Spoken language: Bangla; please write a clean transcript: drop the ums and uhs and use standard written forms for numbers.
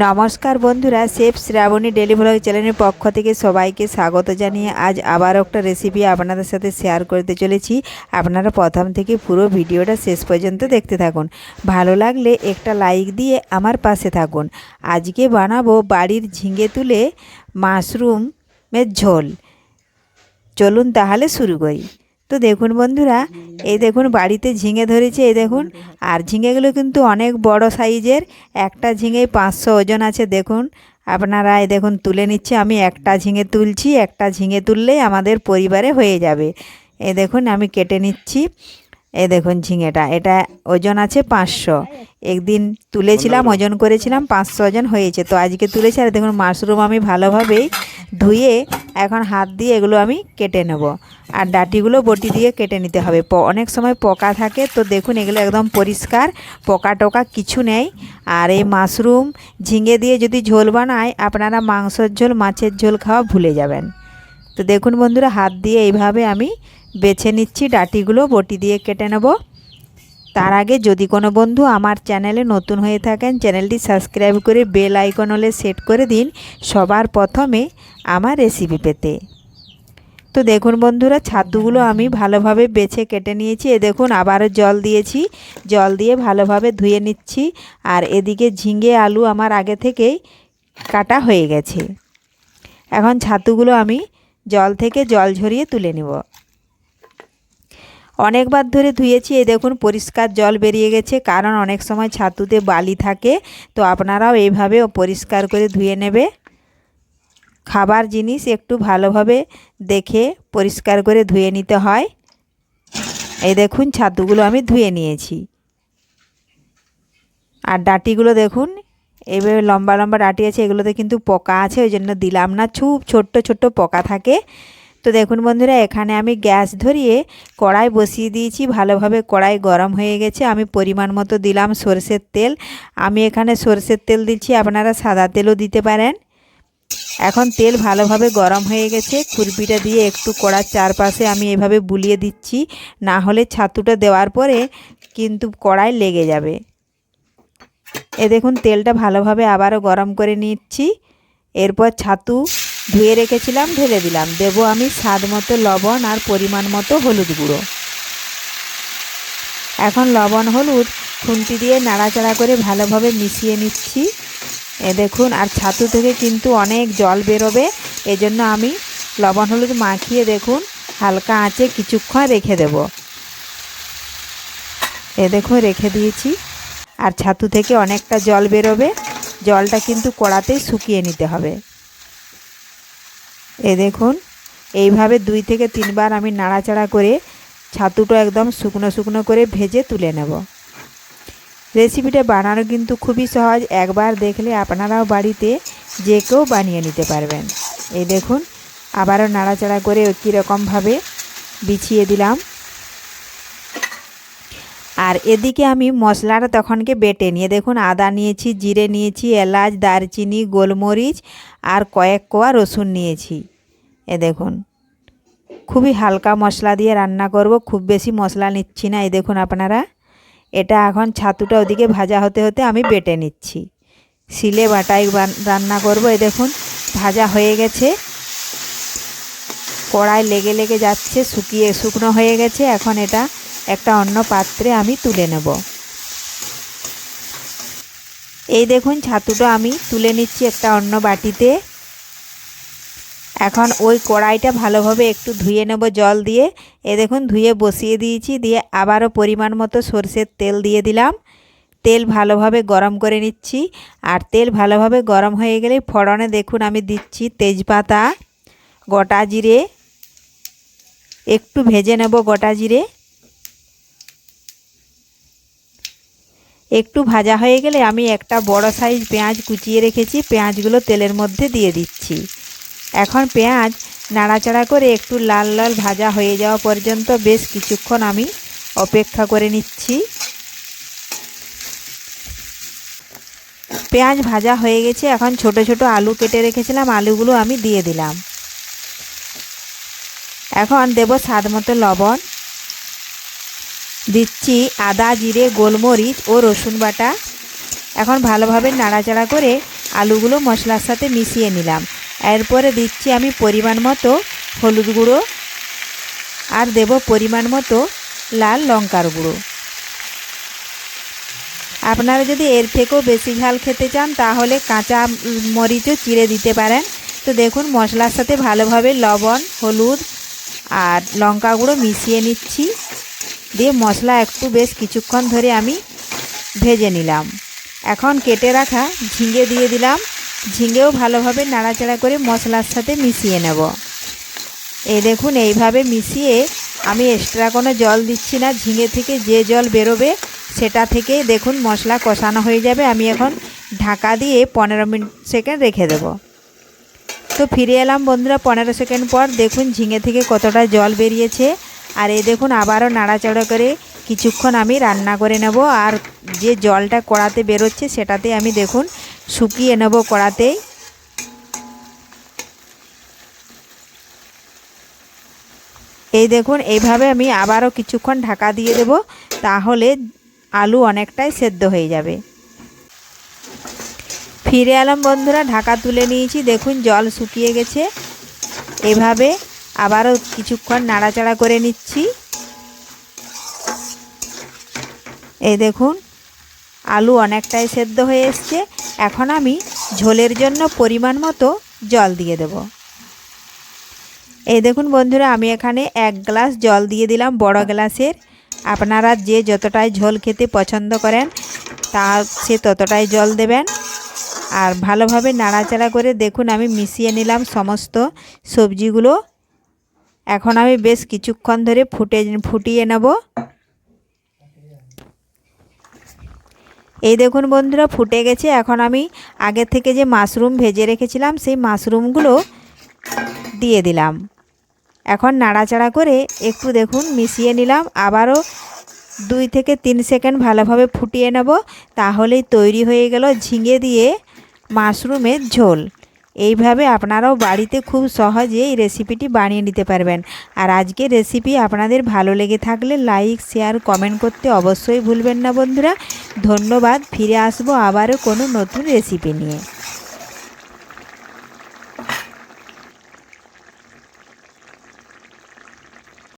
নমস্কার বন্ধুরা, শেফ শ্রাবণী ডেলি ব্লগ চ্যানেলের পক্ষ থেকে সবাইকে স্বাগত জানিয়ে আজ আবার একটা রেসিপি আপনাদের সাথে শেয়ার করতে চলেছি। আপনারা প্রথম থেকে পুরো ভিডিওটা শেষ পর্যন্ত দেখতে থাকুন। ভালো লাগলে একটা লাইক দিয়ে আমার পাশে থাকুন। আজকে বানাবো বাড়ির ঝিঙে তুলে মাশরুমের ঝোল। চলুন তাহলে শুরু করি। তো দেখুন বন্ধুরা, এই দেখুন বাড়িতে ঝিঙে ধরেছে, এই দেখুন। আর ঝিঙেগুলো কিন্তু অনেক বড় সাইজের, একটা ঝিঙে 500 ওজন আছে। দেখুন আপনারা, এই দেখুন তুলে নিচ্ছে। আমি একটা ঝিঙে তুলছি, একটা ঝিঙে তুললেই আমাদের পরিবারে হয়ে যাবে। এই দেখুন আমি কেটে নিচ্ছি। এই দেখুন ঝিঙেটা, এটা ওজন আছে 500। একদিন তুলেছিলাম, ওজন করেছিলাম, 500 ওজন হয়েছে। তো আজকে তুলেছি। আর দেখুন মাশরুম আমি ভালোভাবেই ধুয়ে এখন হাত দিয়ে এগুলো আমি কেটে নেব। আর ডাঁটিগুলো বটি দিয়ে কেটে নিতে হবে। অনেক সময় পোকা থাকে, তো দেখুন এগুলো একদম পরিষ্কার, পোকা টোকা কিছু নেই। আর এই মাশরুম ঝিঙে দিয়ে যদি ঝোল বানায়, আপনারা মাংসের ঝোল, মাছের ঝোল খাওয়া ভুলে যাবেন। তো দেখুন বন্ধুরা, হাত দিয়ে এইভাবে আমি বেছে নিচ্ছি, ডাঁটিগুলো বটি দিয়ে কেটে নেব। তার আগে যদি কোনো বন্ধু আমার চ্যানেলে নতুন হয়ে থাকেন, চ্যানেলটি সাবস্ক্রাইব করে বেল আইকন হলে সেট করে দিন সবার প্রথমে আমার রেসিপি পেতে। তো দেখুন বন্ধুরা, ছাতুগুলো আমি ভালোভাবে বেছে কেটে নিয়েছি। এ দেখুন আবারও জল দিয়েছি, জল দিয়ে ভালোভাবে ধুয়ে নিচ্ছি। আর এদিকে ঝিঙে আলু আমার আগে থেকেই কাটা হয়ে গেছে। এখন ছাতুগুলো আমি জল থেকে জল ঝরিয়ে তুলে নেব। অনেকবার ধরে ধুয়েছি, এই দেখুন পরিষ্কার জল বেরিয়ে গেছে। কারণ অনেক সময় ছাতুতে বালি থাকে, তো আপনারাও এইভাবে পরিষ্কার করে ধুয়ে নেবে। খাবার জিনিস একটু ভালোভাবে দেখে পরিষ্কার করে ধুয়ে নিতে হয়। এই দেখুন ছাতুগুলো আমি ধুয়ে নিয়েছি। আর ডাঁটিগুলো দেখুন, এইভাবে লম্বা লম্বা ডাঁটি আছে, এগুলোতে কিন্তু পোকা আছে, ওই জন্য দিলাম না। খুব ছোট্ট ছোট্ট পোকা থাকে। তো দেখুন বন্ধুরা, এখানে আমি গ্যাস ধরিয়ে কড়াই বসিয়ে দিয়েছি। ভালোভাবে কড়াই গরম হয়ে গেছে। আমি পরিমাণ মতো দিলাম সরষের তেল। আমি এখানে সরষের তেল দিচ্ছি, আপনারা সাদা তেলও দিতে পারেন। এখন তেল ভালোভাবে গরম হয়ে গেছে। খুরপিটা দিয়ে একটু কড়ার চারপাশে আমি এভাবে বুলিয়ে দিচ্ছি, না হলে ছাতুটা দেওয়ার পরে কিন্তু কড়াই লেগে যাবে। এ দেখুন তেলটা ভালোভাবে আবারও গরম করে নিচ্ছি। এরপর ছাতু ধুয়ে রেখেছিলাম ঢেলে দিলাম। দেব আমি স্বাদ মতো লবণ আর পরিমাণ মতো হলুদ গুঁড়ো। এখন লবণ হলুদ খুন্তি দিয়ে নাড়াচাড়া করে ভালোভাবে মিশিয়ে নিচ্ছি। এ দেখুন, আর ছাতু থেকে কিন্তু অনেক জল বেরোবে, এজন্য আমি লবণ হলুদ মাখিয়ে দেখুন হালকা আঁচে কিছুক্ষণ রেখে দেব। এ দেখুন রেখে দিয়েছি। আর ছাতু থেকে অনেকটা জল বেরোবে, জলটা কিন্তু কড়াতেই শুকিয়ে নিতে হবে। এ দেখুন এইভাবে 2 থেকে 3 বার আমি নাড়াচাড়া করে ছাতুটা একদম শুকনো শুকনো করে ভেজে তুলে নেব। রেসিপিটা বানানো কিন্তু খুবই সহজ। একবার দেখলে আপনারাও বাড়িতে যে কেউ বানিয়ে নিতে পারবেন। এই দেখুন আবারও নাড়াচাড়া করে একই রকমভাবে বিছিয়ে দিলাম। আর এদিকে আমি মশলাটা তখনকে বেটে নিয়ে দেখুন আদা নিয়েছি, জিরে নিয়েছি, এলাচ, দারচিনি, গোলমরিচ আর কয়েক কোয়া রসুন নিয়েছি। এ দেখুন খুবই হালকা মশলা দিয়ে রান্না করব, খুব বেশি মশলা নিচ্ছি না। এই দেখুন আপনারা, এটা এখন ছাতুটা ওদিকে ভাজা হতে হতে আমি বেটে নিচ্ছি। শিলে বাটাই রান্না করব। এই দেখুন ভাজা হয়ে গেছে, কড়াই লেগে লেগে যাচ্ছে, শুকনো হয়ে গেছে। এখন এটা একটা অন্য পাত্রে আমি তুলে নেব। এই দেখুন ছাতুটা আমি তুলে নিচ্ছি একটা অন্য বাটিতে। এখন ওই কড়াইটা ভালোভাবে একটু ধুয়ে নেব জল দিয়ে। এ দেখুন ধুয়ে বসিয়ে দিয়েছি, দিয়ে আবারও পরিমাণ মতো সরষের তেল দিয়ে দিলাম। তেল ভালোভাবে গরম করে নিচ্ছি। আর তেল ভালোভাবে গরম হয়ে গেলে ফোড়নে দেখুন আমি দিচ্ছি তেজপাতা, গোটা জিরে, একটু ভেজে নেব গোটা জিরে। একটু ভাজা হয়ে গেলে আমি একটা বড় সাইজ পেঁয়াজ কুচিয়ে রেখেছি, পেঁয়াজগুলো তেলের মধ্যে দিয়ে দিচ্ছি। এখন পেঁয়াজ নাড়াচাড়া করে একটু লাল লাল ভাজা হয়ে যাওয়া পর্যন্ত বেশ কিছুক্ষণ আমি অপেক্ষা করে নিচ্ছি। পেঁয়াজ ভাজা হয়ে গেছে। এখন ছোট ছোট আলু কেটে রেখেছিলাম, আলুগুলো আমি দিয়ে দিলাম। এখন দেব স্বাদ মতো লবণ, দিচ্ছি আদা, জিরে, গোলমরিচ ও রসুন বাটা। এখন ভালোভাবে নাড়াচাড়া করে আলুগুলো মশলার সাথে মিশিয়ে নিলাম। এরপরে দিচ্ছি আমি পরিমাণ মতো হলুদ গুঁড়ো আর দেব পরিমাণ মতো লাল লঙ্কার গুঁড়ো। আপনারা যদি এর থেকেও বেশি ঝাল খেতে চান তাহলে কাঁচা মরিচও চিড়ে দিতে পারেন। তো দেখুন মশলার সাথে ভালোভাবে লবণ, হলুদ আর লঙ্কা গুঁড়ো মিশিয়ে নিচ্ছি। দিয়ে মশলা একটু বেশ কিছুক্ষণ ধরে আমি ভেজে নিলাম। এখন কেটে রাখা ঝিঙে দিয়ে দিলাম। ঝিঙেও ভালোভাবে নাড়াচাড়া করে মশলার সাথে মিশিয়ে নেব। এই দেখুন এইভাবে মিশিয়ে আমি এক্সট্রা কোনো জল দিচ্ছি না। ঝিঙে থেকে যে জল বেরোবে সেটা থেকে দেখুন মশলা কষানো হয়ে যাবে। আমি এখন ঢাকা দিয়ে 15 সেকেন্ড রেখে দেব। তো ফিরে এলাম বন্ধুরা 15 সেকেন্ড পর। দেখুন ঝিঙে থেকে কতটা জল বেরিয়েছে। আর এই দেখুন আবারও নাড়াচাড়া করে কিছুক্ষণ আমি রান্না করে নেব। আর যে জলটা কড়াতে বেরোচ্ছে সেটাতে আমি দেখুন শুকিয়ে নেব কড়াতেই। এই দেখুন এইভাবে আমি আবারও কিছুক্ষণ ঢাকা দিয়ে দেব, তাহলে আলু অনেকটাই সেদ্ধ হয়ে যাবে। ফিরে এলাম বন্ধুরা, ঢাকা তুলে নিয়েছি। দেখুন জল শুকিয়ে গেছে। এভাবে আবারও কিছুক্ষণ নাড়াচাড়া করে নিচ্ছি। এই দেখুন আলু অনেকটাই সেদ্ধ হয়ে এসছে। এখন আমি ঝোলের জন্য পরিমাণ মতো জল দিয়ে দেব। এই দেখুন বন্ধুরা আমি এখানে 1 গ্লাস জল দিয়ে দিলাম, বড় গ্লাসের। আপনারা যে যতটাই ঝোল খেতে পছন্দ করেন সে ততটাই জল দেবেন। আর ভালোভাবে নাড়াচাড়া করে দেখুন আমি মিশিয়ে নিলাম সমস্ত সবজিগুলো। এখন আমি বেশ কিছুক্ষণ ধরে ফুটিয়ে নেব। এই দেখুন বন্ধুরা ফুটে গেছে। এখন আমি আগে থেকে যে মাশরুম ভেজে রেখেছিলাম সেই মাশরুমগুলো দিয়ে দিলাম। এখন নাড়াচাড়া করে একটু দেখুন মিশিয়ে নিলাম। আবারও 2 থেকে 3 সেকেন্ড ভালোভাবে ফুটিয়ে নেব, তাহলেই তৈরি হয়ে গেল ঝিঙে দিয়ে মাশরুমের ঝোল। এইভাবে আপনারাও বাড়িতে খুব সহজে এই রেসিপিটি বানিয়ে নিতে পারবেন। আর আজকের রেসিপি আপনাদের ভালো লেগে থাকলে লাইক, শেয়ার, কমেন্ট করতে অবশ্যই ভুলবেন না বন্ধুরা। ধন্যবাদ। ফিরে আসবো আবারও কোনো নতুন রেসিপি নিয়ে।